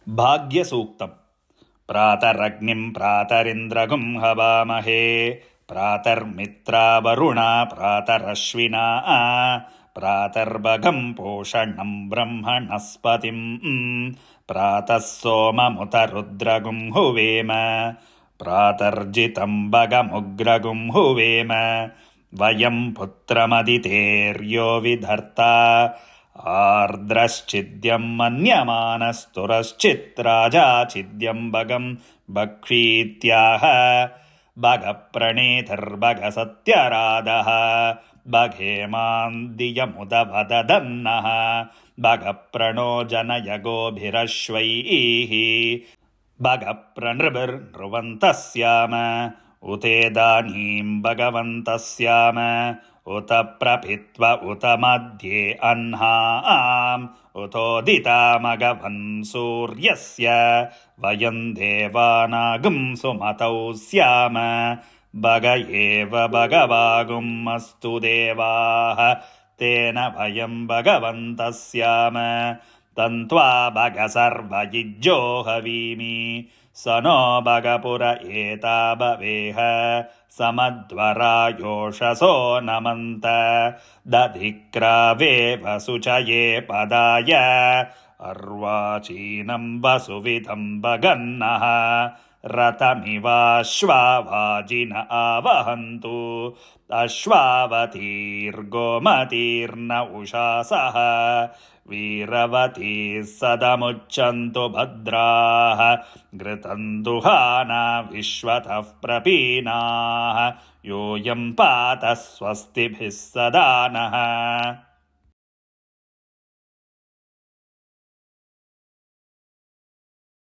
भाग्यसूक्तम्। प्रातरग्निं प्रातरिन्द्रगुं हवामहे, प्रातर्मित्रा वरुणा प्रातरश्विना, प्रातर्भगं पोषणं ब्रह्मणस्पतिम्, प्रातः सोममुत रुद्रगुं हुवेम, प्रातर्जितं भगमुग्रगुं हुवेम, वयं पुत्रमदितेर्यो विधर्ता, आर्द्रश्चिद्यं मन्यमानस्तुरश्चित्राजा चिद्यं भगं भक्षीत्याह, भगप्रणेतिर्भगसत्यराधः, भगेमान्दियमुदवदन्नः, भगप्रणो जनय गोभिरश्वैः, भगप्रनृभिर्नृवन्तः स्याम, उतेदानीं भगवन्तः स्याम, उत प्रपित्व उत मध्ये अह्नाम्, उतोदितामगवन् सूर्यस्य, वयं देवानागं सुमतौ स्याम, भग एव भगवागुम् अस्तु देवाः, तेन वयं भगवन्तः स्याम, तन्त्वा भग सर्वयुज्यो हवीमि, स नो भगपुर एता भवेह, समध्वरायोषसो नमन्त, दधिक्रावे वसुचये पदाय, अर्वाचीनं वसुविदं भगन्नः, रथमिवाश्वावाजिन आवहन्तु, अश्वावतीर्गोमतीर्न उषासः, वीरवतीः सदमुच्चन्तु भद्राः, घृतं दुहाना विश्वतः प्रपीनाः, यूयं पात स्वस्तिभिः सदा नः।